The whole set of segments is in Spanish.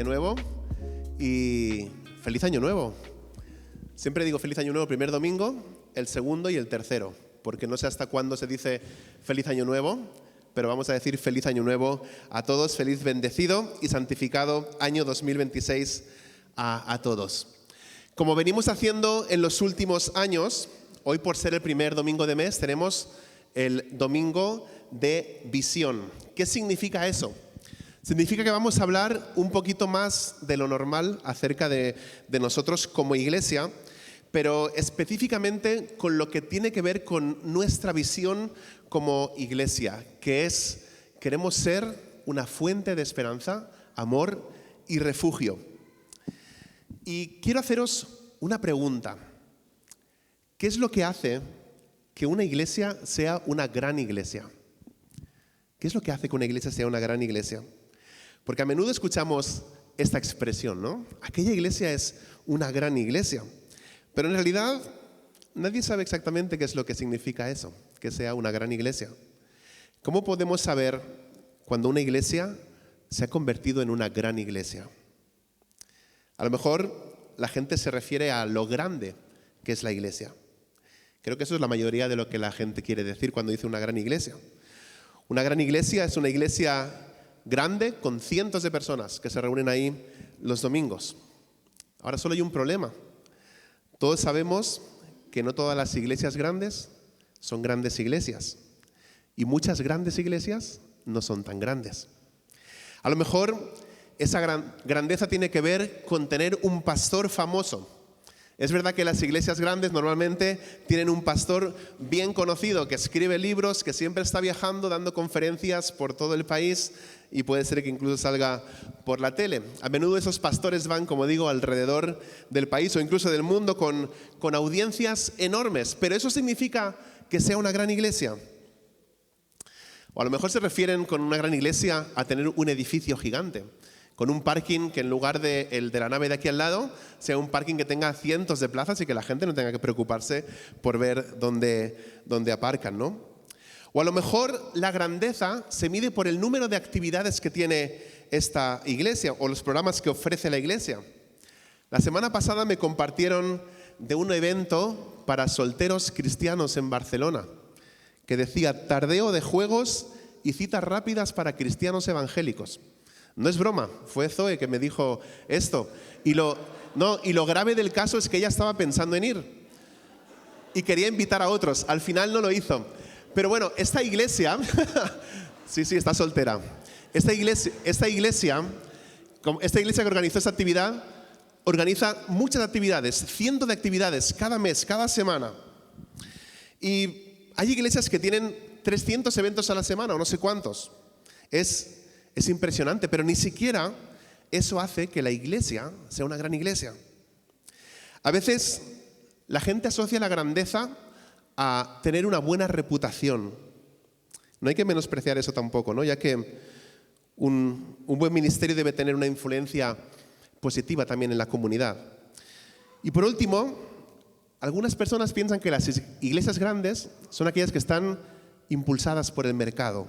Nuevo y feliz Año Nuevo. Siempre digo feliz Año Nuevo el primer domingo, el segundo y el tercero, porque no sé hasta cuándo se dice feliz Año Nuevo, pero vamos a decir feliz Año Nuevo a todos, feliz bendecido y santificado año 2026 a todos. Como venimos haciendo en los últimos años, hoy por ser el primer domingo de mes tenemos el domingo de visión. ¿Qué significa eso? Significa que vamos a hablar un poquito más de lo normal acerca de nosotros como iglesia, pero específicamente con lo que tiene que ver con nuestra visión como iglesia, que es, queremos ser una fuente de esperanza, amor y refugio. Y quiero haceros una pregunta. ¿Qué es lo que hace que una iglesia sea una gran iglesia? ¿Qué es lo que hace que una iglesia sea una gran iglesia? Porque a menudo escuchamos esta expresión, ¿no? Aquella iglesia es una gran iglesia. Pero en realidad nadie sabe exactamente qué es lo que significa eso, que sea una gran iglesia. ¿Cómo podemos saber cuando una iglesia se ha convertido en una gran iglesia? A lo mejor la gente se refiere a lo grande que es la iglesia. Creo que eso es la mayoría de lo que la gente quiere decir cuando dice una gran iglesia. Una gran iglesia es una iglesia grande con cientos de personas que se reúnen ahí los domingos. Ahora solo hay un problema. Todos sabemos que no todas las iglesias grandes son grandes iglesias. Y muchas grandes iglesias no son tan grandes. A lo mejor esa grandeza tiene que ver con tener un pastor famoso. Es verdad que las iglesias grandes normalmente tienen un pastor bien conocido que escribe libros, que siempre está viajando, dando conferencias por todo el país y puede ser que incluso salga por la tele. A menudo esos pastores van, como digo, alrededor del país o incluso del mundo con audiencias enormes. Pero ¿eso significa que sea una gran iglesia? O a lo mejor se refieren con una gran iglesia a tener un edificio gigante, con un parking que en lugar de el de la nave de aquí al lado, sea un parking que tenga cientos de plazas y que la gente no tenga que preocuparse por ver dónde aparcan, ¿no? O a lo mejor la grandeza se mide por el número de actividades que tiene esta iglesia o los programas que ofrece la iglesia. La semana pasada me compartieron de un evento para solteros cristianos en Barcelona que decía tardeo de juegos y citas rápidas para cristianos evangélicos. No es broma, fue Zoe que me dijo esto. Y lo grave del caso es que ella estaba pensando en ir y quería invitar a otros. Al final no lo hizo. Pero bueno, esta iglesia, sí, está soltera. Esta iglesia que organizó esta actividad, organiza muchas actividades, cientos de actividades cada mes, cada semana. Y hay iglesias que tienen 300 eventos a la semana o no sé cuántos. Es impresionante, pero ni siquiera eso hace que la iglesia sea una gran iglesia. A veces la gente asocia la grandeza a tener una buena reputación. No hay que menospreciar eso tampoco, ¿no? Ya que un buen ministerio debe tener una influencia positiva también en la comunidad. Y por último, algunas personas piensan que las iglesias grandes son aquellas que están impulsadas por el mercado.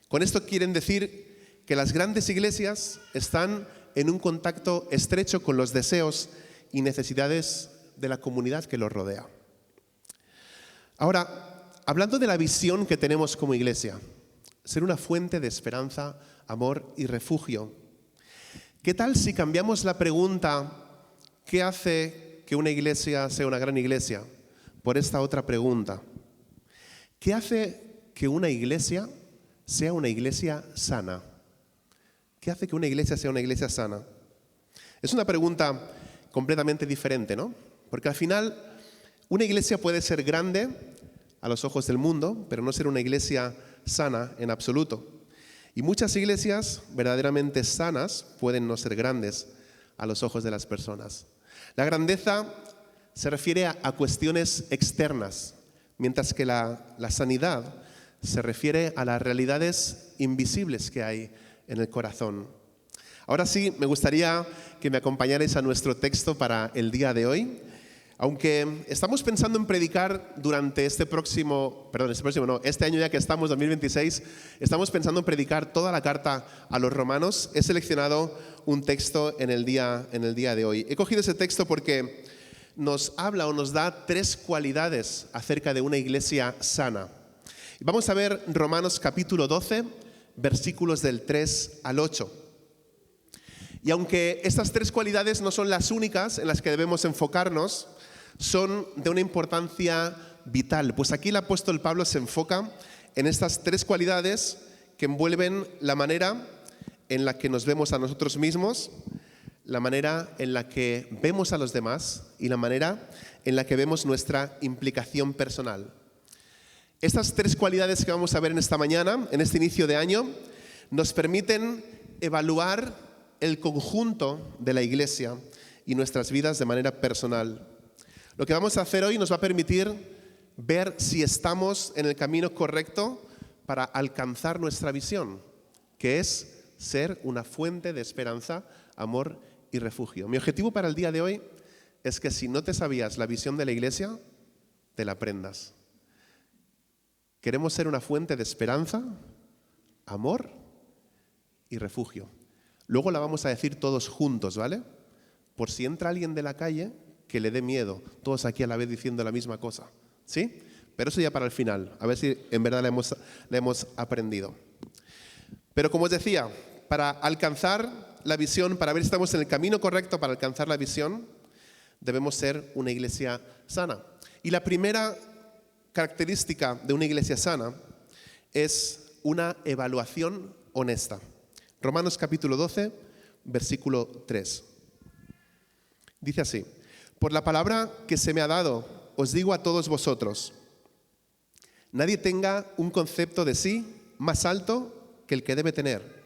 Con esto quieren decir que las grandes iglesias están en un contacto estrecho con los deseos y necesidades de la comunidad que los rodea. Ahora, hablando de la visión que tenemos como iglesia, ser una fuente de esperanza, amor y refugio, ¿qué tal si cambiamos la pregunta ¿qué hace que una iglesia sea una gran iglesia? Por esta otra pregunta. ¿Qué hace que una iglesia sea una iglesia sana? ¿Qué hace que una iglesia sea una iglesia sana? Es una pregunta completamente diferente, ¿no? Porque al final una iglesia puede ser grande a los ojos del mundo, pero no ser una iglesia sana en absoluto. Y muchas iglesias verdaderamente sanas pueden no ser grandes a los ojos de las personas. La grandeza se refiere a cuestiones externas, mientras que la sanidad se refiere a las realidades invisibles que hay en el corazón. Ahora sí, me gustaría que me acompañarais a nuestro texto para el día de hoy. Aunque estamos pensando en predicar durante este año ya que estamos, 2026, estamos pensando en predicar toda la carta a los romanos, he seleccionado un texto en el día de hoy. He cogido ese texto porque nos habla o nos da 3 cualidades acerca de una iglesia sana. Vamos a ver Romanos capítulo 12, versículos del 3 al 8. Y aunque estas 3 cualidades no son las únicas en las que debemos enfocarnos, son de una importancia vital. Pues aquí el apóstol Pablo se enfoca en estas 3 cualidades que envuelven la manera en la que nos vemos a nosotros mismos, la manera en la que vemos a los demás y la manera en la que vemos nuestra implicación personal. Estas 3 cualidades que vamos a ver en esta mañana, en este inicio de año, nos permiten evaluar el conjunto de la iglesia y nuestras vidas de manera personal. Lo que vamos a hacer hoy nos va a permitir ver si estamos en el camino correcto para alcanzar nuestra visión, que es ser una fuente de esperanza, amor y refugio. Mi objetivo para el día de hoy es que si no te sabías la visión de la iglesia, te la aprendas. Queremos ser una fuente de esperanza, amor y refugio. Luego la vamos a decir todos juntos, ¿vale? Por si entra alguien de la calle, que le dé miedo, todos aquí a la vez diciendo la misma cosa, ¿sí? Pero eso ya para el final, a ver si en verdad la hemos aprendido. Pero como os decía, para alcanzar la visión, para ver si estamos en el camino correcto para alcanzar la visión, debemos ser una iglesia sana. Y la primera característica de una iglesia sana es una evaluación honesta. Romanos capítulo 12, versículo 3. Dice así: por la palabra que se me ha dado, os digo a todos vosotros, nadie tenga un concepto de sí más alto que el que debe tener,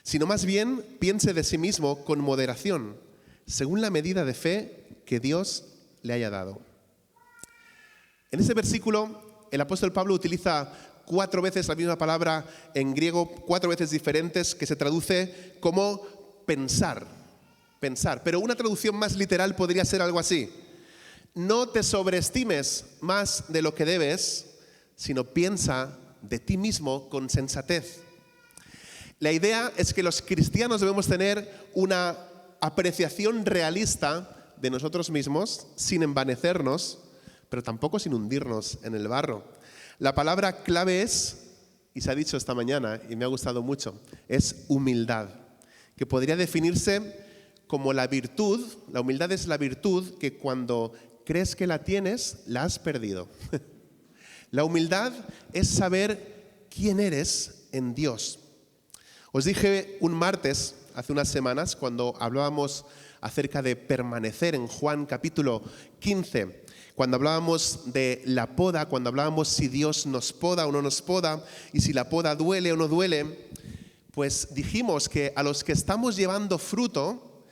sino más bien piense de sí mismo con moderación, según la medida de fe que Dios le haya dado. En ese versículo, el apóstol Pablo utiliza 4 veces la misma palabra en griego, 4 veces diferentes, que se traduce como pensar. Pero una traducción más literal podría ser algo así: no te sobreestimes más de lo que debes, sino piensa de ti mismo con sensatez. La idea es que los cristianos debemos tener una apreciación realista de nosotros mismos, sin envanecernos, pero tampoco sin hundirnos en el barro. La palabra clave es, y se ha dicho esta mañana y me ha gustado mucho, es humildad, que podría definirse como la virtud. La humildad es la virtud que cuando crees que la tienes, la has perdido. La humildad es saber quién eres en Dios. Os dije un martes, hace unas semanas, cuando hablábamos acerca de permanecer en Juan capítulo 15, cuando hablábamos de la poda, cuando hablábamos si Dios nos poda o no nos poda, y si la poda duele o no duele, pues dijimos que a los que estamos llevando fruto,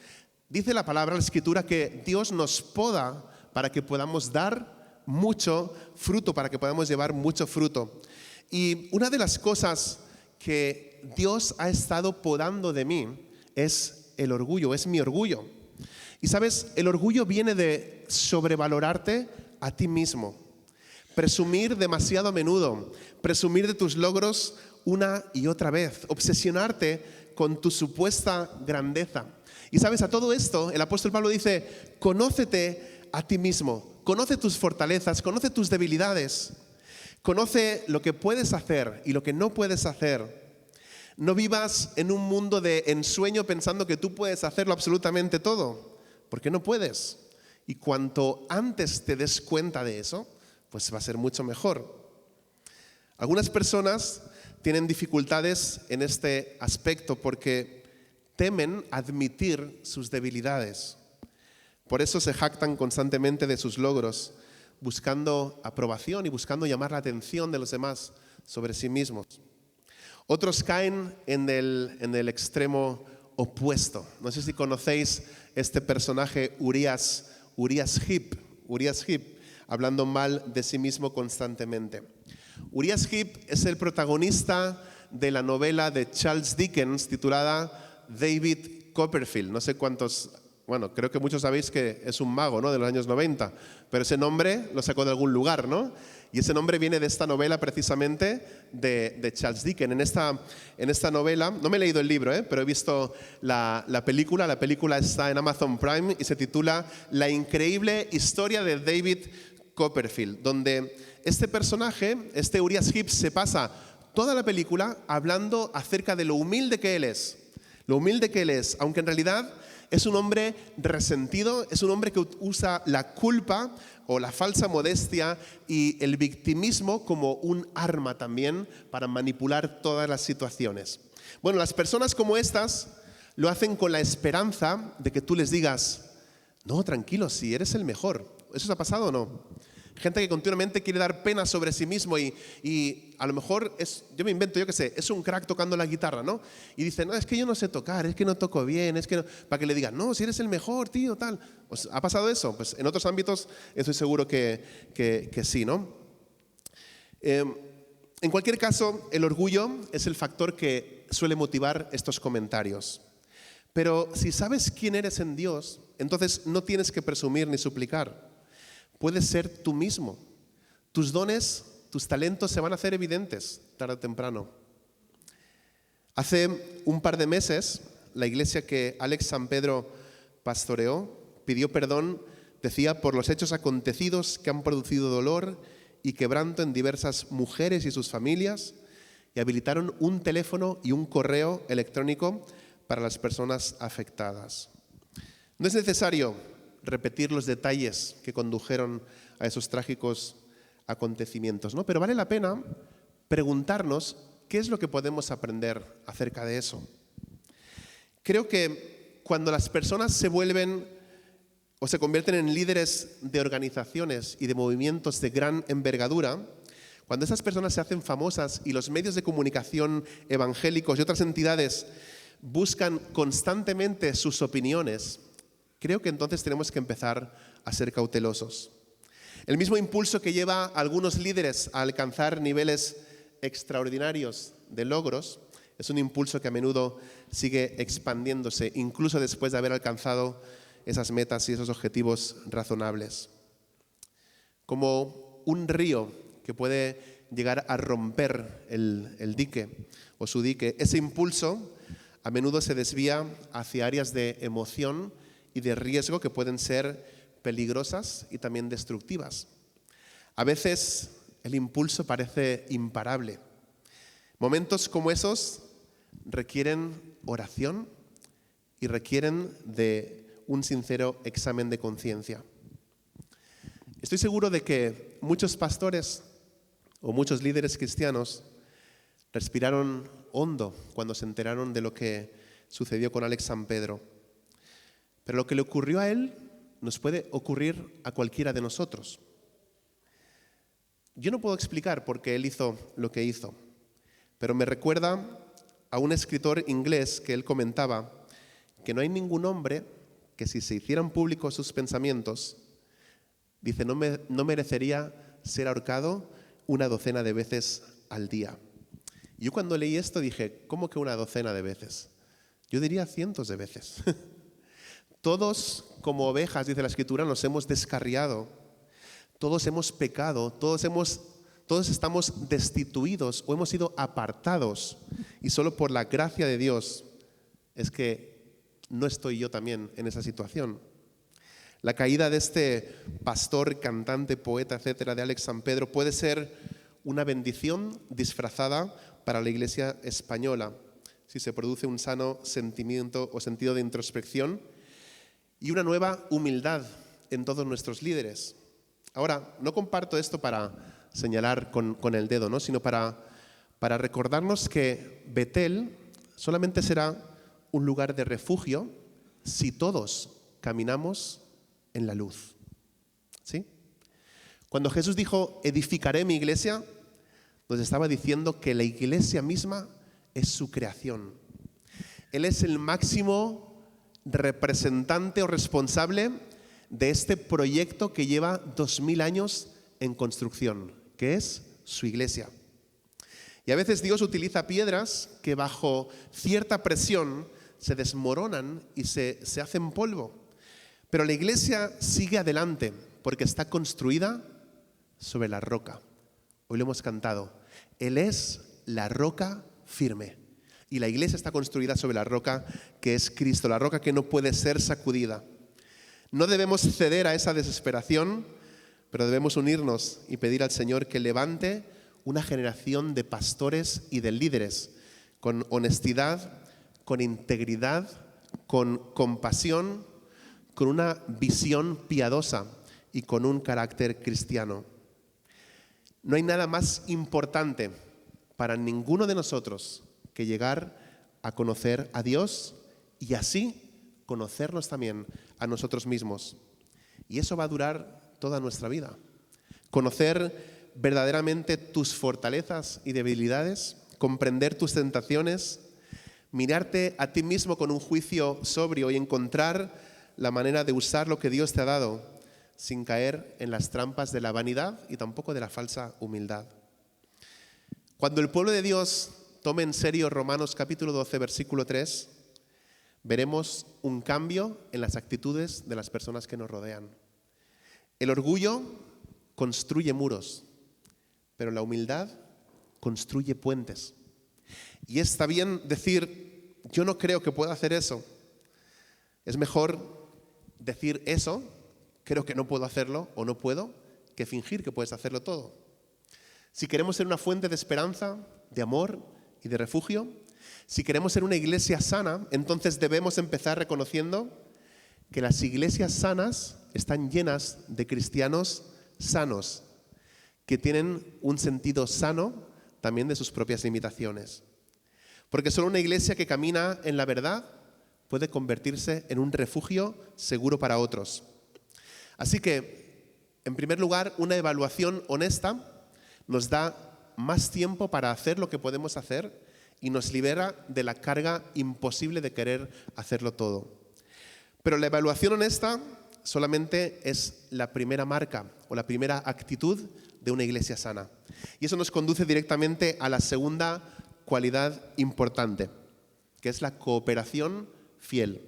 dice la palabra, la Escritura, que Dios nos poda para que podamos dar mucho fruto, para que podamos llevar mucho fruto. Y una de las cosas que Dios ha estado podando de mí es el orgullo, es mi orgullo. Y sabes, el orgullo viene de sobrevalorarte a ti mismo, presumir demasiado a menudo, presumir de tus logros una y otra vez, obsesionarte con tu supuesta grandeza. Y sabes, a todo esto el apóstol Pablo dice: conócete a ti mismo, conoce tus fortalezas, conoce tus debilidades, conoce lo que puedes hacer y lo que no puedes hacer. No vivas en un mundo de ensueño pensando que tú puedes hacerlo absolutamente todo, porque no puedes. Y cuanto antes te des cuenta de eso, pues va a ser mucho mejor. Algunas personas tienen dificultades en este aspecto porque temen admitir sus debilidades. Por eso se jactan constantemente de sus logros, buscando aprobación y buscando llamar la atención de los demás sobre sí mismos. Otros caen en el extremo opuesto. No sé si conocéis este personaje Urias Heep, hablando mal de sí mismo constantemente. Urias Heep es el protagonista de la novela de Charles Dickens titulada David Copperfield. No sé cuántos bueno, creo que muchos sabéis que es un mago, ¿no?, de los años 90, pero ese nombre lo sacó de algún lugar, ¿no? Y ese nombre viene de esta novela precisamente de Charles Dickens. En esta novela, no me he leído el libro, pero he visto la película. La película está en Amazon Prime y se titula La increíble historia de David Copperfield, donde este personaje, este Uriah Heep, se pasa toda la película hablando acerca de lo humilde que él es. Lo humilde que él es, aunque en realidad es un hombre resentido, es un hombre que usa la culpa o la falsa modestia y el victimismo como un arma también para manipular todas las situaciones. Bueno, las personas como estas lo hacen con la esperanza de que tú les digas, no, tranquilo, si eres el mejor. ¿Eso os ha pasado o no? Gente que continuamente quiere dar pena sobre sí mismo y a lo mejor yo me invento, yo qué sé, es un crack tocando la guitarra, ¿no? Y dice, no, es que yo no sé tocar, es que no toco bien, es que no, para que le digan, no, si eres el mejor, tío, tal. ¿Os ha pasado eso? Pues en otros ámbitos estoy seguro que sí, ¿no? En cualquier caso, el orgullo es el factor que suele motivar estos comentarios. Pero si sabes quién eres en Dios, entonces no tienes que presumir ni suplicar. Puedes ser tú mismo. Tus dones, tus talentos se van a hacer evidentes tarde o temprano. Hace un par de meses, la iglesia que Alex San Pedro pastoreó pidió perdón, decía, por los hechos acontecidos que han producido dolor y quebranto en diversas mujeres y sus familias, y habilitaron un teléfono y un correo electrónico para las personas afectadas. No es necesario repetir los detalles que condujeron a esos trágicos acontecimientos, ¿no? Pero vale la pena preguntarnos qué es lo que podemos aprender acerca de eso. Creo que cuando las personas se vuelven o se convierten en líderes de organizaciones y de movimientos de gran envergadura, cuando esas personas se hacen famosas y los medios de comunicación evangélicos y otras entidades buscan constantemente sus opiniones, creo que entonces tenemos que empezar a ser cautelosos. El mismo impulso que lleva a algunos líderes a alcanzar niveles extraordinarios de logros es un impulso que a menudo sigue expandiéndose, incluso después de haber alcanzado esas metas y esos objetivos razonables. Como un río que puede llegar a romper el dique o su dique, ese impulso a menudo se desvía hacia áreas de emoción y de riesgo que pueden ser peligrosas y también destructivas. A veces el impulso parece imparable. Momentos como esos requieren oración y requieren de un sincero examen de conciencia. Estoy seguro de que muchos pastores o muchos líderes cristianos respiraron hondo cuando se enteraron de lo que sucedió con Alex San Pedro. Pero lo que le ocurrió a él nos puede ocurrir a cualquiera de nosotros. Yo no puedo explicar por qué él hizo lo que hizo, pero me recuerda a un escritor inglés que él comentaba que no hay ningún hombre que si se hicieran públicos sus pensamientos, dice, no merecería ser ahorcado 12 de veces al día. Y yo cuando leí esto dije, ¿cómo que 12 de veces? Yo diría cientos de veces. Todos, como ovejas, dice la Escritura, nos hemos descarriado. Todos hemos pecado, todos estamos destituidos o hemos sido apartados. Y solo por la gracia de Dios es que no estoy yo también en esa situación. La caída de este pastor, cantante, poeta, etcétera, de Alex San Pedro puede ser una bendición disfrazada para la Iglesia española, si se produce un sano sentimiento o sentido de introspección y una nueva humildad en todos nuestros líderes. Ahora, no comparto esto para señalar con el dedo, ¿no?, sino para recordarnos que Betel solamente será un lugar de refugio si todos caminamos en la luz. ¿Sí? Cuando Jesús dijo, edificaré mi iglesia, nos estaba diciendo que la iglesia misma es su creación. Él es el máximo representante o responsable de este proyecto que lleva 2000 años en construcción, que es su iglesia. Y a veces Dios utiliza piedras que bajo cierta presión se desmoronan y se hacen polvo. Pero la iglesia sigue adelante porque está construida sobre la roca. Hoy lo hemos cantado. Él es la roca firme. Y la iglesia está construida sobre la roca que es Cristo, la roca que no puede ser sacudida. No debemos ceder a esa desesperación, pero debemos unirnos y pedir al Señor que levante una generación de pastores y de líderes con honestidad, con integridad, con compasión, con una visión piadosa y con un carácter cristiano. No hay nada más importante para ninguno de nosotros que llegar a conocer a Dios y así conocernos también a nosotros mismos. Y eso va a durar toda nuestra vida. Conocer verdaderamente tus fortalezas y debilidades, comprender tus tentaciones, mirarte a ti mismo con un juicio sobrio y encontrar la manera de usar lo que Dios te ha dado sin caer en las trampas de la vanidad y tampoco de la falsa humildad. Cuando el pueblo de Dios tome en serio Romanos capítulo 12, versículo 3, veremos un cambio en las actitudes de las personas que nos rodean. El orgullo construye muros, pero la humildad construye puentes. Y está bien decir, yo no creo que pueda hacer eso. Es mejor decir eso, creo que no puedo hacerlo o no puedo, que fingir que puedes hacerlo todo. Si queremos ser una fuente de esperanza, de amor y de refugio, si queremos ser una iglesia sana, entonces debemos empezar reconociendo que las iglesias sanas están llenas de cristianos sanos, que tienen un sentido sano también de sus propias limitaciones. Porque solo una iglesia que camina en la verdad puede convertirse en un refugio seguro para otros. Así que, en primer lugar, una evaluación honesta nos da más tiempo para hacer lo que podemos hacer y nos libera de la carga imposible de querer hacerlo todo. Pero la evaluación honesta solamente es la primera marca o la primera actitud de una iglesia sana. Y eso nos conduce directamente a la segunda cualidad importante, que es la cooperación fiel.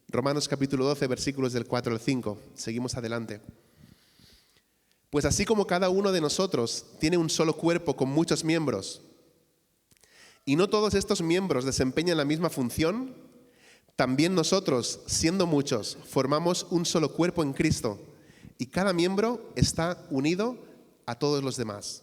Romanos capítulo 12, versículos del 4 al 5. Seguimos adelante. Pues así como cada uno de nosotros tiene un solo cuerpo con muchos miembros, y no todos estos miembros desempeñan la misma función, también nosotros, siendo muchos, formamos un solo cuerpo en Cristo, y cada miembro está unido a todos los demás.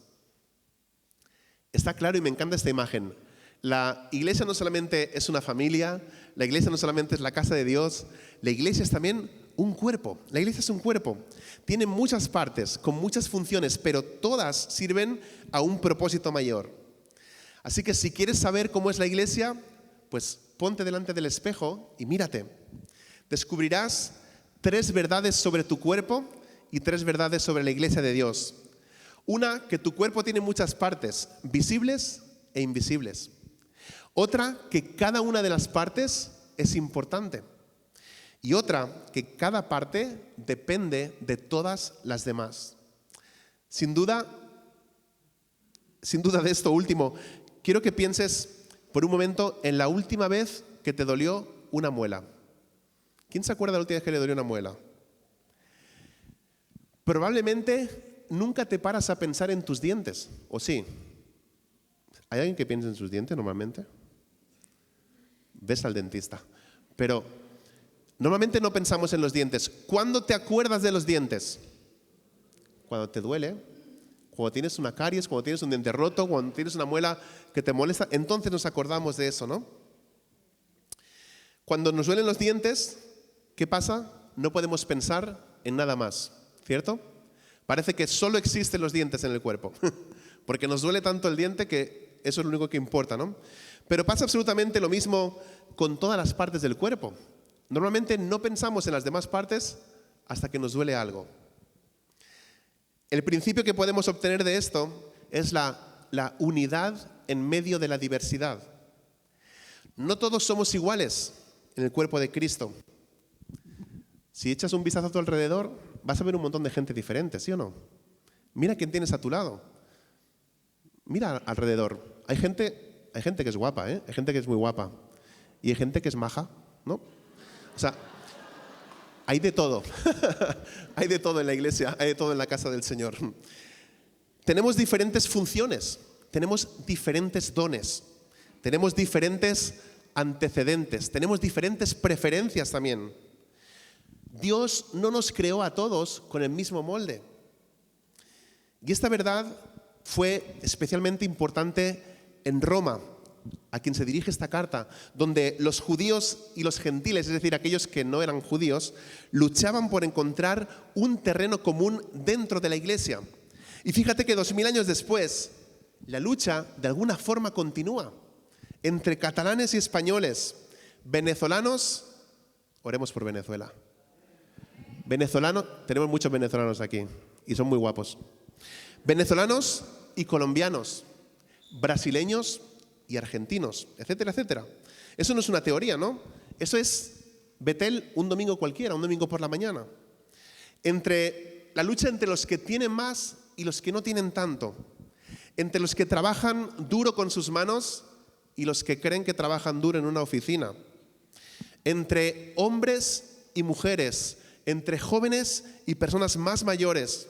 Está claro y me encanta esta imagen. La iglesia no solamente es una familia, la iglesia no solamente es la casa de Dios, la iglesia es también un cuerpo. La iglesia es un cuerpo. Tiene muchas partes, con muchas funciones, pero todas sirven a un propósito mayor. Así que si quieres saber cómo es la iglesia, pues ponte delante del espejo y mírate. Descubrirás 3 verdades sobre tu cuerpo y 3 verdades sobre la iglesia de Dios. Una, que tu cuerpo tiene muchas partes, visibles e invisibles. Otra, que cada una de las partes es importante. Y otra, que cada parte depende de todas las demás. Sin duda de esto último, quiero que pienses por un momento en la última vez que te dolió una muela. ¿Quién se acuerda de la última vez que le dolió una muela? Probablemente nunca te paras a pensar en tus dientes, ¿o sí? ¿Hay alguien que piensa en sus dientes normalmente? Ves al dentista. Pero normalmente no pensamos en los dientes. ¿Cuándo te acuerdas de los dientes? Cuando te duele, cuando tienes una caries, cuando tienes un diente roto, cuando tienes una muela que te molesta, entonces nos acordamos de eso, ¿no? Cuando nos duelen los dientes, ¿qué pasa? No podemos pensar en nada más, ¿cierto? Parece que solo existen los dientes en el cuerpo, porque nos duele tanto el diente que eso es lo único que importa, ¿no? Pero pasa absolutamente lo mismo con todas las partes del cuerpo. Normalmente no pensamos en las demás partes hasta que nos duele algo. El principio que podemos obtener de esto es la unidad en medio de la diversidad. No todos somos iguales en el cuerpo de Cristo. Si echas un vistazo a tu alrededor, vas a ver un montón de gente diferente, ¿sí o no? Mira quién tienes a tu lado. Mira alrededor. Hay gente que es guapa, ¿eh? Hay gente que es muy guapa. Y hay gente que es maja, ¿no? O sea, Hay de todo. Hay de todo en la iglesia, hay de todo en la casa del Señor. Tenemos diferentes funciones, tenemos diferentes dones, tenemos diferentes antecedentes, tenemos diferentes preferencias también. Dios no nos creó a todos con el mismo molde. Y esta verdad fue especialmente importante en Roma, a quien se dirige esta carta, donde los judíos y los gentiles, es decir, aquellos que no eran judíos, luchaban por encontrar un terreno común dentro de la iglesia. Y fíjate que 2000 años después, la lucha de alguna forma continúa entre catalanes y españoles, venezolanos, oremos por Venezuela. Venezolanos, tenemos muchos venezolanos aquí y son muy guapos. Venezolanos y colombianos, brasileños y argentinos, etcétera, etcétera. Eso no es una teoría, ¿no? Eso es Betel un domingo cualquiera, un domingo por la mañana. La lucha entre los que tienen más y los que no tienen tanto. Entre los que trabajan duro con sus manos y los que creen que trabajan duro en una oficina. Entre hombres y mujeres, entre jóvenes y personas más mayores.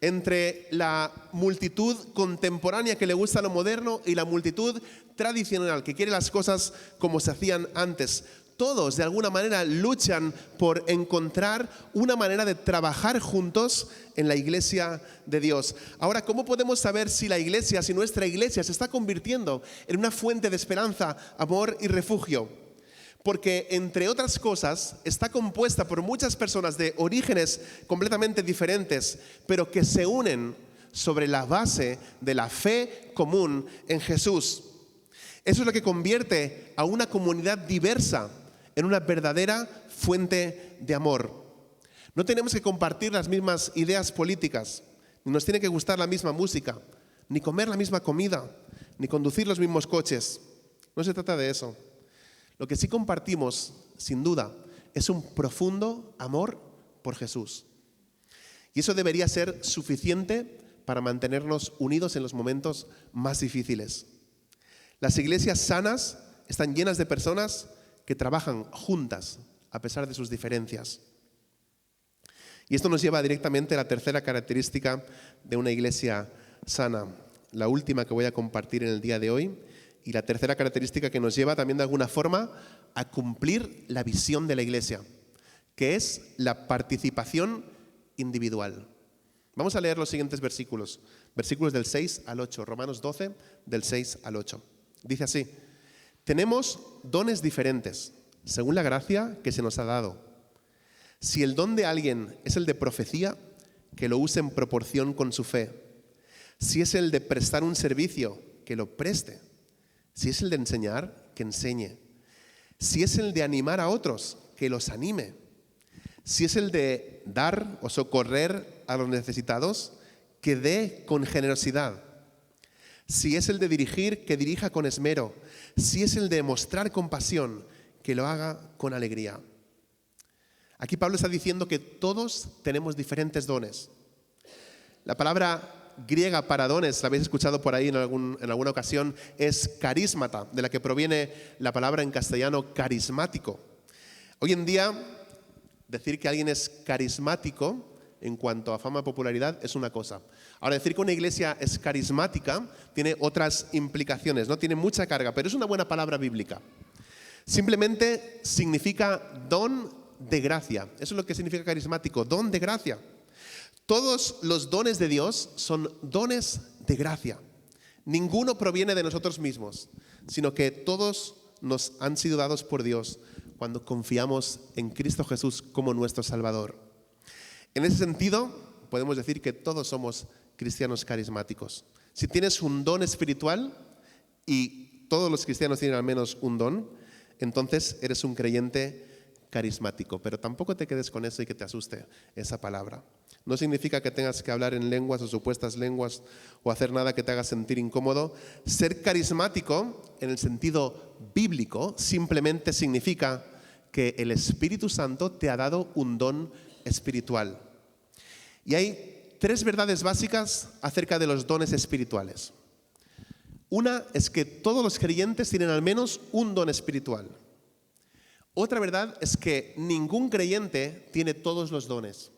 Entre la multitud contemporánea que le gusta lo moderno y la multitud tradicional que quiere las cosas como se hacían antes. Todos de alguna manera luchan por encontrar una manera de trabajar juntos en la iglesia de Dios. Ahora, ¿cómo podemos saber si nuestra iglesia se está convirtiendo en una fuente de esperanza, amor y refugio? Porque, entre otras cosas, está compuesta por muchas personas de orígenes completamente diferentes, pero que se unen sobre la base de la fe común en Jesús. Eso es lo que convierte a una comunidad diversa en una verdadera fuente de amor. No tenemos que compartir las mismas ideas políticas, ni nos tiene que gustar la misma música, ni comer la misma comida, ni conducir los mismos coches. No se trata de eso. Lo que sí compartimos, sin duda, es un profundo amor por Jesús. Y eso debería ser suficiente para mantenernos unidos en los momentos más difíciles. Las iglesias sanas están llenas de personas que trabajan juntas a pesar de sus diferencias. Y esto nos lleva directamente a la tercera característica de una iglesia sana, la última que voy a compartir en el día de hoy. Y la tercera característica que nos lleva también de alguna forma a cumplir la visión de la iglesia, que es la participación individual. Vamos a leer los siguientes versículos del 6 al 8, Romanos 12, del 6 al 8. Dice así: tenemos dones diferentes, según la gracia que se nos ha dado. Si el don de alguien es el de profecía, que lo use en proporción con su fe. Si es el de prestar un servicio, que lo preste. Si es el de enseñar, que enseñe. Si es el de animar a otros, que los anime. Si es el de dar o socorrer a los necesitados, que dé con generosidad. Si es el de dirigir, que dirija con esmero. Si es el de mostrar compasión, que lo haga con alegría. Aquí Pablo está diciendo que todos tenemos diferentes dones. La palabra griega para dones, la habéis escuchado por ahí en alguna ocasión, es carismata, de la que proviene la palabra en castellano carismático. Hoy en día, decir que alguien es carismático en cuanto a fama y popularidad es una cosa. Ahora, decir que una iglesia es carismática tiene otras implicaciones, no tiene mucha carga, pero es una buena palabra bíblica. Simplemente significa don de gracia. Eso es lo que significa carismático, don de gracia. Todos los dones de Dios son dones de gracia. Ninguno proviene de nosotros mismos, sino que todos nos han sido dados por Dios cuando confiamos en Cristo Jesús como nuestro Salvador. En ese sentido, podemos decir que todos somos cristianos carismáticos. Si tienes un don espiritual, y todos los cristianos tienen al menos un don, entonces eres un creyente carismático. Pero tampoco te quedes con eso y que te asuste esa palabra. No significa que tengas que hablar en lenguas o supuestas lenguas o hacer nada que te haga sentir incómodo. Ser carismático, en el sentido bíblico, simplemente significa que el Espíritu Santo te ha dado un don espiritual. Y hay 3 verdades básicas acerca de los dones espirituales. Una es que todos los creyentes tienen al menos un don espiritual. Otra verdad es que ningún creyente tiene todos los dones.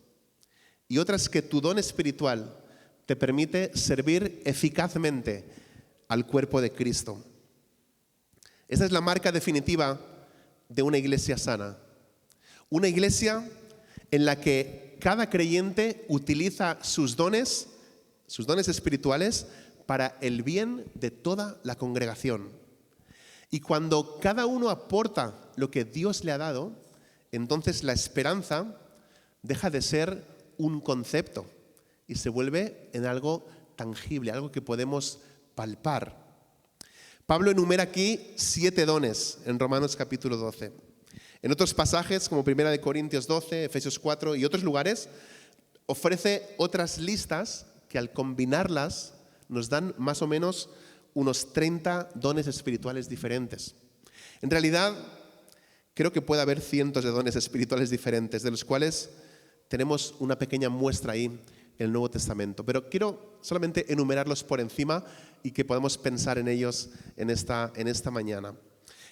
Y otra es que tu don espiritual te permite servir eficazmente al cuerpo de Cristo. Esa es la marca definitiva de una iglesia sana. Una iglesia en la que cada creyente utiliza sus dones espirituales para el bien de toda la congregación. Y cuando cada uno aporta lo que Dios le ha dado, entonces la esperanza deja de ser un concepto y se vuelve en algo tangible, algo que podemos palpar. Pablo enumera aquí 7 dones en Romanos capítulo 12. En otros pasajes, como 1 Corintios 12, Efesios 4 y otros lugares, ofrece otras listas que al combinarlas nos dan más o menos unos 30 dones espirituales diferentes. En realidad, creo que puede haber cientos de dones espirituales diferentes, de los cuales tenemos una pequeña muestra ahí en el Nuevo Testamento. Pero quiero solamente enumerarlos por encima y que podamos pensar en ellos en esta mañana.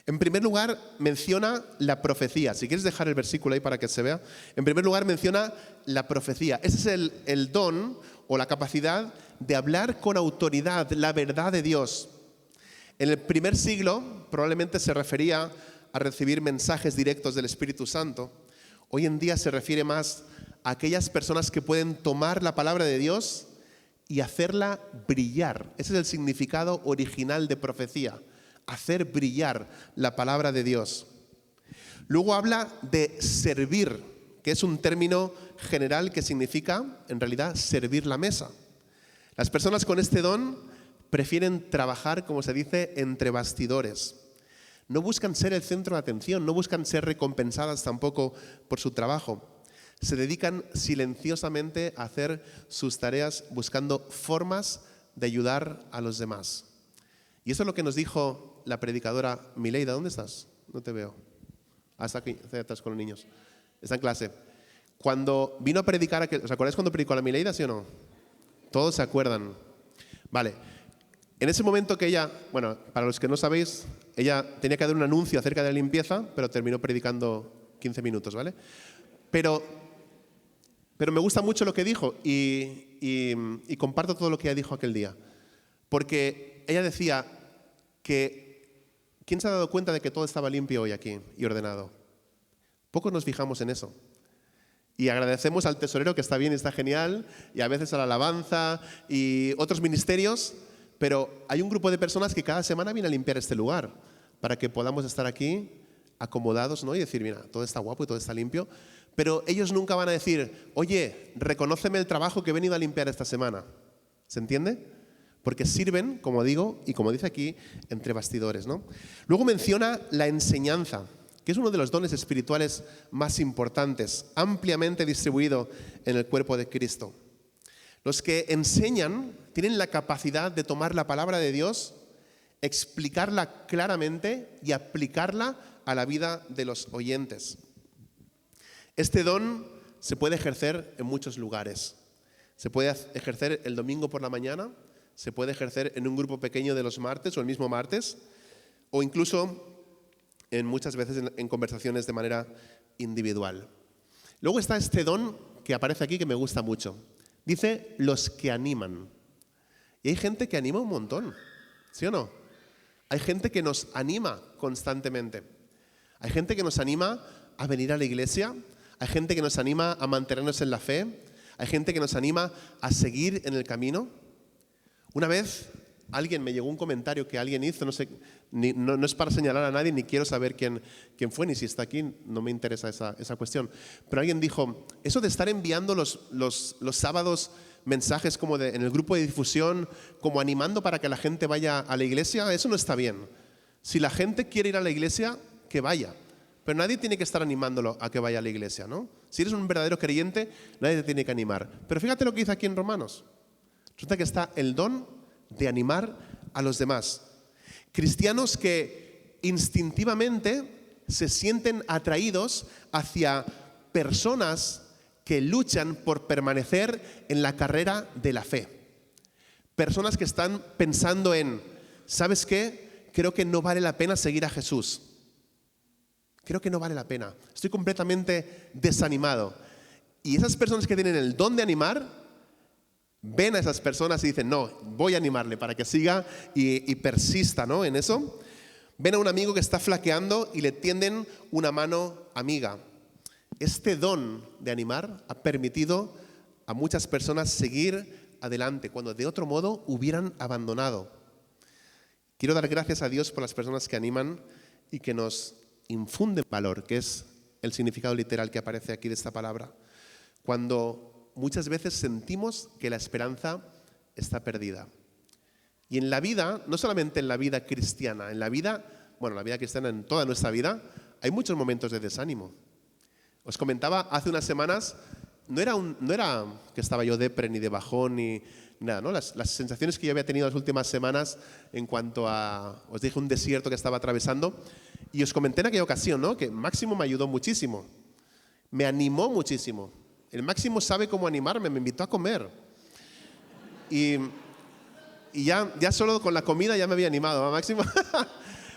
En primer lugar, menciona la profecía. Si quieres dejar el versículo ahí para que se vea. En primer lugar, menciona la profecía. Ese es el don o la capacidad de hablar con autoridad la verdad de Dios. En el primer siglo probablemente se refería a recibir mensajes directos del Espíritu Santo. Hoy en día se refiere más a aquellas personas que pueden tomar la palabra de Dios y hacerla brillar. Ese es el significado original de profecía. Hacer brillar la palabra de Dios. Luego habla de servir, que es un término general que significa, en realidad, servir la mesa. Las personas con este don prefieren trabajar, como se dice, entre bastidores. No buscan ser el centro de atención, no buscan ser recompensadas tampoco por su trabajo. Se dedican silenciosamente a hacer sus tareas buscando formas de ayudar a los demás. Y eso es lo que nos dijo la predicadora Mileida. ¿Dónde estás? No te veo. Está aquí, está atrás con los niños. Está en clase. Cuando vino a predicar, ¿os acordáis cuando predicó la Mileida, sí o no? Todos se acuerdan. Vale. En ese momento que ella, bueno, para los que no sabéis, ella tenía que dar un anuncio acerca de la limpieza, pero terminó predicando 15 minutos, ¿vale? Pero me gusta mucho lo que dijo y comparto todo lo que ella dijo aquel día. Porque ella decía que ¿quién se ha dado cuenta de que todo estaba limpio hoy aquí y ordenado? Pocos nos fijamos en eso. Y agradecemos al tesorero, que está bien y está genial, y a veces a la alabanza y otros ministerios, pero hay un grupo de personas que cada semana viene a limpiar este lugar para que podamos estar aquí acomodados, ¿no? Y decir, mira, todo está guapo y todo está limpio. Pero ellos nunca van a decir, oye, reconóceme el trabajo que he venido a limpiar esta semana. ¿Se entiende? Porque sirven, como digo, y como dice aquí, entre bastidores, ¿no? Luego menciona la enseñanza, que es uno de los dones espirituales más importantes, ampliamente distribuido en el cuerpo de Cristo. Los que enseñan tienen la capacidad de tomar la palabra de Dios, explicarla claramente y aplicarla a la vida de los oyentes. Este don se puede ejercer en muchos lugares. Se puede ejercer el domingo por la mañana, se puede ejercer en un grupo pequeño de los martes o el mismo martes, o incluso muchas veces en conversaciones de manera individual. Luego está este don que aparece aquí que me gusta mucho. Dice los que animan. Y hay gente que anima un montón, ¿sí o no? Hay gente que nos anima constantemente. Hay gente que nos anima a venir a la iglesia. Hay gente que nos anima a mantenernos en la fe. Hay gente que nos anima a seguir en el camino. Una vez alguien me llegó un comentario que alguien hizo, no sé, no es para señalar a nadie, ni quiero saber quién fue, ni si está aquí, no me interesa esa cuestión. Pero alguien dijo, eso de estar enviando los sábados mensajes como en el grupo de difusión, como animando para que la gente vaya a la iglesia, eso no está bien. Si la gente quiere ir a la iglesia, que vaya. Pero nadie tiene que estar animándolo a que vaya a la iglesia, ¿no? Si eres un verdadero creyente, nadie te tiene que animar. Pero fíjate lo que dice aquí en Romanos. Resulta que está el don de animar a los demás. Cristianos que instintivamente se sienten atraídos hacia personas que luchan por permanecer en la carrera de la fe. Personas que están pensando en, ¿sabes qué? Creo que no vale la pena seguir a Jesús. Creo que no vale la pena. Estoy completamente desanimado. Y esas personas que tienen el don de animar, ven a esas personas y dicen, no, voy a animarle para que siga y persista, ¿no?, en eso. Ven a un amigo que está flaqueando y le tienden una mano amiga. Este don de animar ha permitido a muchas personas seguir adelante cuando de otro modo hubieran abandonado. Quiero dar gracias a Dios por las personas que animan y que nos infunden valor, que es el significado literal que aparece aquí de esta palabra. Cuando muchas veces sentimos que la esperanza está perdida. Y en la vida, no solamente en la vida cristiana, en la vida cristiana, en toda nuestra vida, hay muchos momentos de desánimo. Os comentaba hace unas semanas, no era que estaba yo depre ni de bajón ni nada, ¿no? Las sensaciones que yo había tenido las últimas semanas en cuanto a, os dije, un desierto que estaba atravesando, y os comenté en aquella ocasión, ¿no?, que Máximo me ayudó muchísimo, me animó muchísimo. El Máximo sabe cómo animarme, me invitó a comer. Y ya solo con la comida ya me había animado, ¿no, Máximo?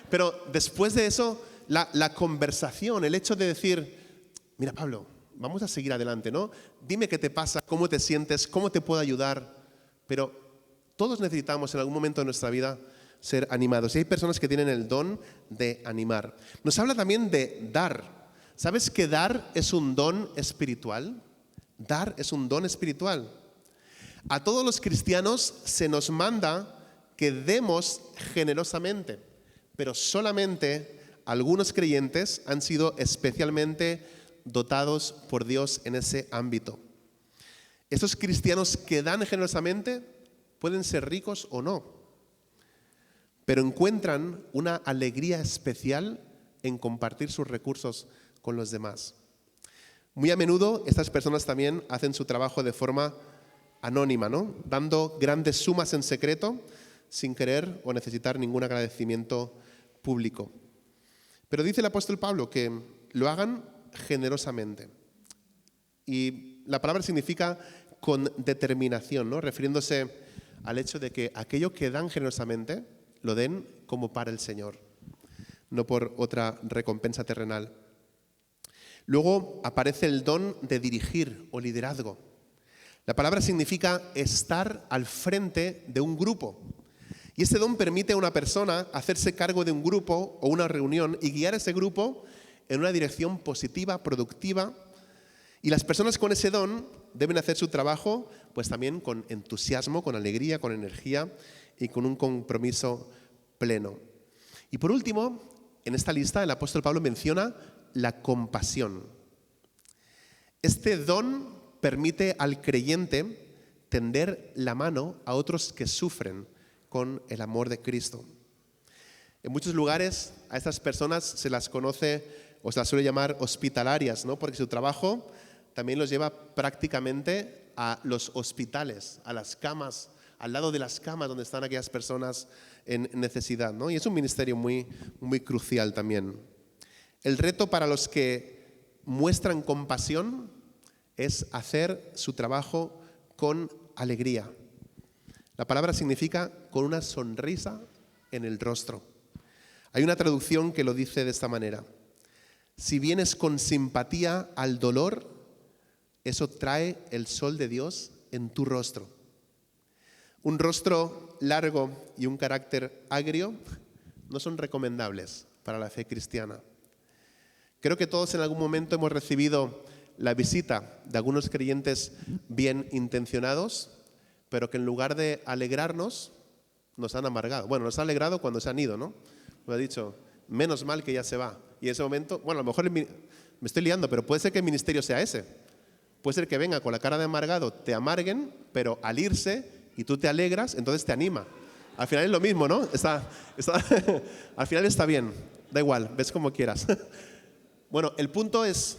Pero después de eso, la conversación, el hecho de decir, mira, Pablo, vamos a seguir adelante, ¿no? Dime qué te pasa, cómo te sientes, cómo te puedo ayudar. Pero todos necesitamos en algún momento de nuestra vida ser animados. Y hay personas que tienen el don de animar. Nos habla también de dar. ¿Sabes que dar es un don espiritual? Dar es un don espiritual. A todos los cristianos se nos manda que demos generosamente, pero solamente algunos creyentes han sido especialmente dotados por Dios en ese ámbito. Esos cristianos que dan generosamente pueden ser ricos o no, pero encuentran una alegría especial en compartir sus recursos con los demás. Muy a menudo estas personas también hacen su trabajo de forma anónima, ¿no?, dando grandes sumas en secreto sin querer o necesitar ningún agradecimiento público. Pero dice el apóstol Pablo que lo hagan generosamente. Y la palabra significa con determinación, ¿no?, refiriéndose al hecho de que aquello que dan generosamente lo den como para el Señor, no por otra recompensa terrenal. Luego aparece el don de dirigir o liderazgo. La palabra significa estar al frente de un grupo. Y este don permite a una persona hacerse cargo de un grupo o una reunión y guiar a ese grupo en una dirección positiva, productiva. Y las personas con ese don deben hacer su trabajo pues también con entusiasmo, con alegría, con energía y con un compromiso pleno. Y por último, en esta lista el apóstol Pablo menciona la compasión. Este don permite al creyente tender la mano a otros que sufren con el amor de Cristo. En muchos lugares a estas personas se las conoce o se las suele llamar hospitalarias, ¿no?, porque su trabajo también los lleva prácticamente a los hospitales, a las camas, al lado de las camas donde están aquellas personas en necesidad, ¿no? Y es un ministerio muy, muy crucial también. El reto para los que muestran compasión es hacer su trabajo con alegría. La palabra significa con una sonrisa en el rostro. Hay una traducción que lo dice de esta manera: si vienes con simpatía al dolor, eso trae el sol de Dios en tu rostro. Un rostro largo y un carácter agrio no son recomendables para la fe cristiana. Creo que todos en algún momento hemos recibido la visita de algunos creyentes bien intencionados, pero que en lugar de alegrarnos, nos han amargado. Bueno, nos ha alegrado cuando se han ido, ¿no? Me ha dicho, menos mal que ya se va. Y en ese momento, bueno, a lo mejor me estoy liando, pero puede ser que el ministerio sea ese. Puede ser que venga con la cara de amargado, te amarguen, pero al irse y tú te alegras, entonces te anima. Al final es lo mismo, ¿no? Al final está bien, da igual, ves como quieras. Bueno, el punto es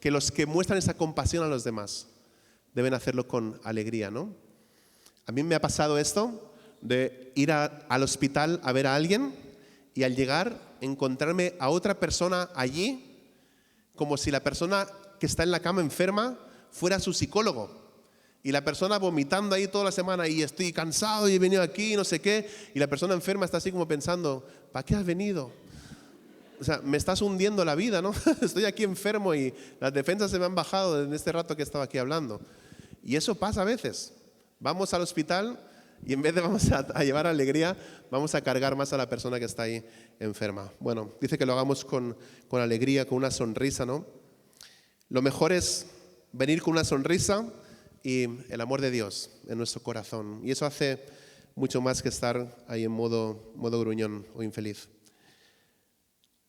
que los que muestran esa compasión a los demás deben hacerlo con alegría, ¿no? A mí me ha pasado esto de ir al hospital a ver a alguien y al llegar encontrarme a otra persona allí como si la persona que está en la cama enferma fuera su psicólogo. Y la persona vomitando ahí toda la semana y estoy cansado y he venido aquí y no sé qué. Y la persona enferma está así como pensando, ¿para qué has venido? o sea, me estás hundiendo la vida, ¿no? Estoy aquí enfermo y las defensas se me han bajado en este rato que estaba aquí hablando. Y eso pasa a veces. Vamos al hospital y en vez de vamos a llevar alegría, vamos a cargar más a la persona que está ahí enferma. Bueno, dice que lo hagamos con alegría, con una sonrisa, ¿no? Lo mejor es venir con una sonrisa y el amor de Dios en nuestro corazón. Y eso hace mucho más que estar ahí en modo gruñón o infeliz.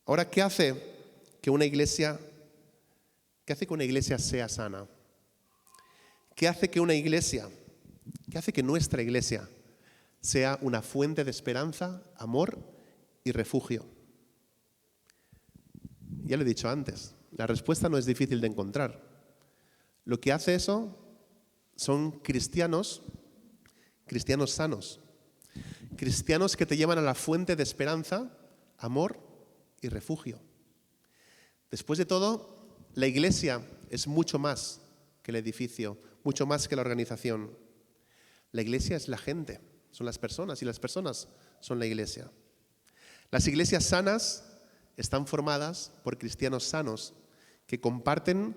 Ahora, ¿qué hace que una iglesia sea sana? ¿Qué hace que nuestra iglesia sea una fuente de esperanza, amor y refugio? Ya lo he dicho antes, la respuesta no es difícil de encontrar. Lo que hace eso son cristianos sanos, cristianos que te llevan a la fuente de esperanza, amor y refugio. Después de todo, la iglesia es mucho más que el edificio, mucho más que la organización. La iglesia es la gente, son las personas y las personas son la iglesia. Las iglesias sanas están formadas por cristianos sanos que comparten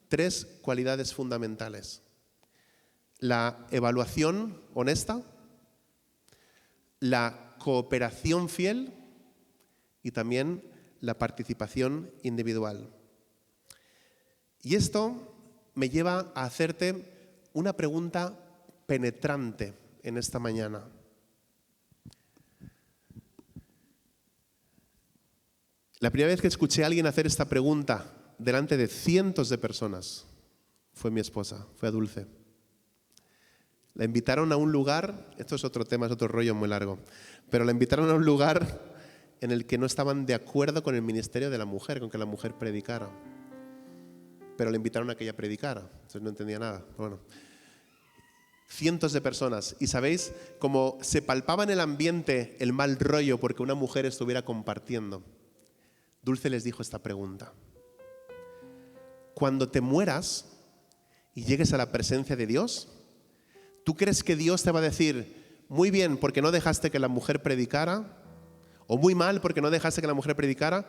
3 cualidades fundamentales: la evaluación honesta, la cooperación fiel y también la participación individual. Y esto me lleva a hacerte una pregunta penetrante en esta mañana. La primera vez que escuché a alguien hacer esta pregunta delante de cientos de personas fue mi esposa, fue a Dulce. La invitaron a un lugar, esto es otro tema, es otro rollo muy largo, pero la invitaron a un lugar en el que no estaban de acuerdo con el ministerio de la mujer, con que la mujer predicara. Pero le invitaron a que ella predicara, entonces no entendía nada. Bueno, cientos de personas. Y sabéis, como se palpaba en el ambiente el mal rollo porque una mujer estuviera compartiendo, Dulce les dijo esta pregunta: cuando te mueras y llegues a la presencia de Dios, ¿tú crees que Dios te va a decir, muy bien porque no dejaste que la mujer predicara? ¿O muy mal porque no dejaste que la mujer predicara?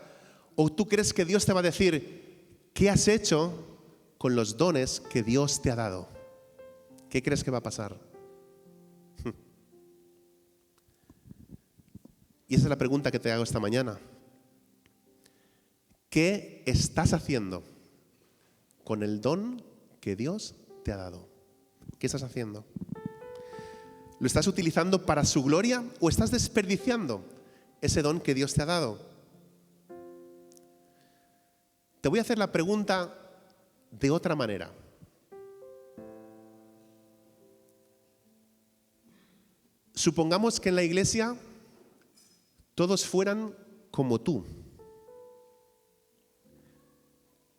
¿O tú crees que Dios te va a decir, ¿qué has hecho con los dones que Dios te ha dado? ¿Qué crees que va a pasar? Y esa es la pregunta que te hago esta mañana. ¿Qué estás haciendo con el don que Dios te ha dado? ¿Qué estás haciendo? ¿Lo estás utilizando para su gloria o estás desperdiciando ese don que Dios te ha dado? Te voy a hacer la pregunta de otra manera. Supongamos que en la iglesia todos fueran como tú.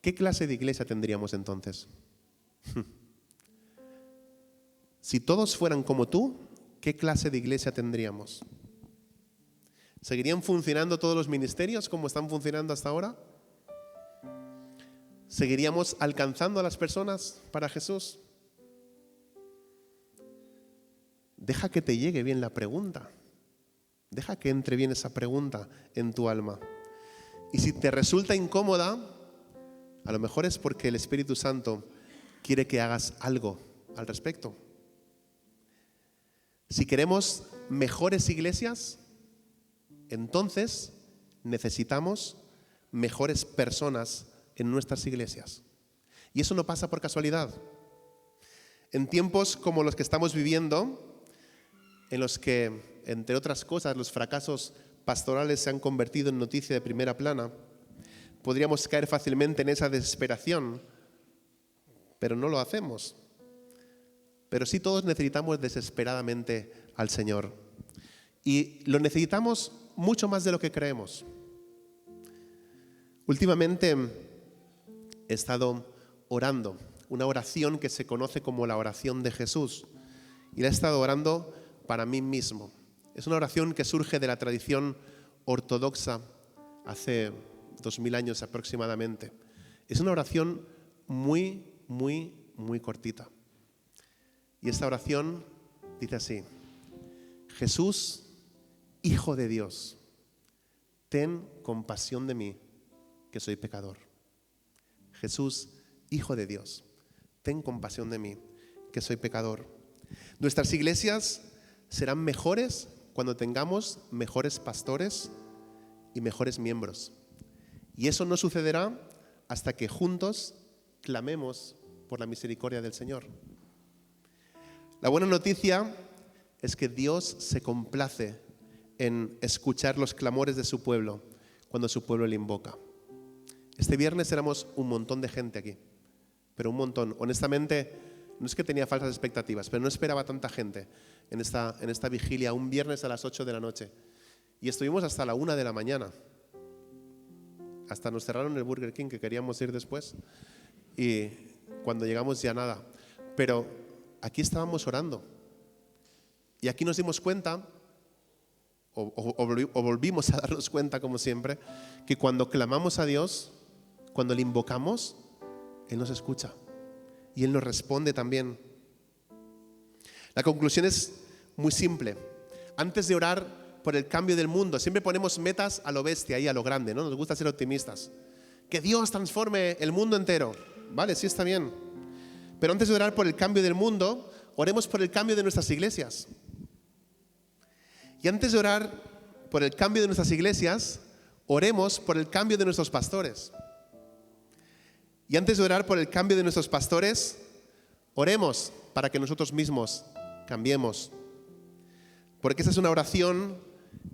¿Qué clase de iglesia tendríamos entonces? Si todos fueran como tú, ¿qué clase de iglesia tendríamos? ¿Seguirían funcionando todos los ministerios como están funcionando hasta ahora? ¿Seguiríamos alcanzando a las personas para Jesús? Deja que te llegue bien la pregunta. Deja que entre bien esa pregunta en tu alma. Y si te resulta incómoda, a lo mejor es porque el Espíritu Santo quiere que hagas algo al respecto. Si queremos mejores iglesias, entonces necesitamos mejores personas en nuestras iglesias. Y eso no pasa por casualidad. En tiempos como los que estamos viviendo, en los que, entre otras cosas, los fracasos pastorales se han convertido en noticia de primera plana, podríamos caer fácilmente en esa desesperación, pero no lo hacemos. Pero sí todos necesitamos desesperadamente al Señor. Y lo necesitamos mucho más de lo que creemos. Últimamente he estado orando, una oración que se conoce como la oración de Jesús. Y la he estado orando para mí mismo. Es una oración que surge de la tradición ortodoxa hace 2000 años aproximadamente. Es una oración muy cortita. Y esta oración dice así: Jesús, Hijo de Dios, ten compasión de mí, que soy pecador. Jesús, Hijo de Dios, ten compasión de mí, que soy pecador. Nuestras iglesias serán mejores cuando tengamos mejores pastores y mejores miembros. Y eso no sucederá hasta que juntos clamemos por la misericordia del Señor. La buena noticia es que Dios se complace en escuchar los clamores de su pueblo cuando su pueblo le invoca. Este viernes éramos un montón de gente aquí, pero un montón. Honestamente, no es que tenía falsas expectativas, pero no esperaba tanta gente en esta vigilia, un viernes a las 8 de la noche. Y estuvimos hasta la 1 de la mañana. Hasta nos cerraron el Burger King, que queríamos ir después. Y cuando llegamos ya nada. Pero aquí estábamos orando. Y aquí nos dimos cuenta, o volvimos a darnos cuenta, como siempre, que cuando clamamos a Dios, cuando le invocamos, Él nos escucha. Y Él nos responde también. La conclusión es muy simple. Antes de orar por el cambio del mundo, siempre ponemos metas a lo bestia y a lo grande, ¿no? Nos gusta ser optimistas. Que Dios transforme el mundo entero. Vale, sí está bien. Pero antes de orar por el cambio del mundo, oremos por el cambio de nuestras iglesias. Y antes de orar por el cambio de nuestras iglesias, oremos por el cambio de nuestros pastores. Y antes de orar por el cambio de nuestros pastores, oremos para que nosotros mismos cambiemos. Porque esa es una oración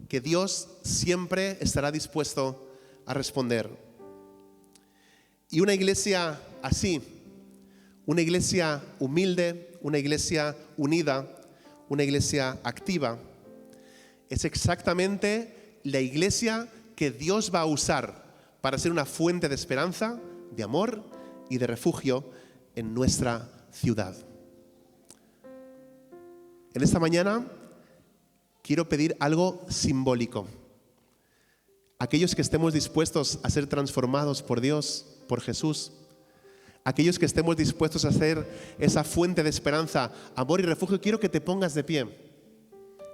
que Dios siempre estará dispuesto a responder. Y una iglesia así, una iglesia humilde, una iglesia unida, una iglesia activa, es exactamente la iglesia que Dios va a usar para ser una fuente de esperanza, de amor y de refugio en nuestra ciudad. En esta mañana quiero pedir algo simbólico. Aquellos que estemos dispuestos a ser transformados por Dios, por Jesús, aquellos que estemos dispuestos a ser esa fuente de esperanza, amor y refugio, quiero que te pongas de pie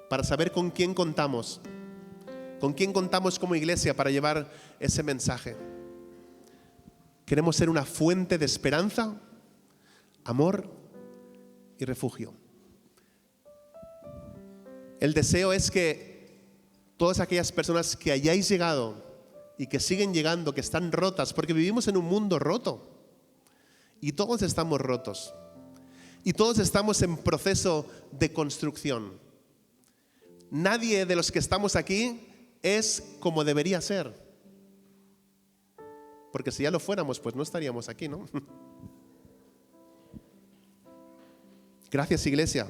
para saber con quién contamos como iglesia para llevar ese mensaje. Queremos ser una fuente de esperanza, amor y refugio. El deseo es que todas aquellas personas que hayáis llegado y que siguen llegando, que están rotas, porque vivimos en un mundo roto y todos estamos rotos y todos estamos en proceso de construcción. Nadie de los que estamos aquí es como debería ser. Porque si ya lo fuéramos, pues no estaríamos aquí, ¿no? Gracias, iglesia.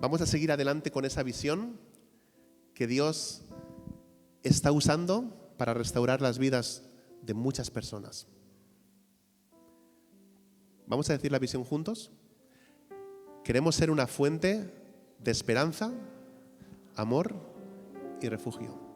Vamos a seguir adelante con esa visión que Dios está usando para restaurar las vidas de muchas personas. ¿Vamos a decir la visión juntos? Queremos ser una fuente de esperanza, amor y refugio.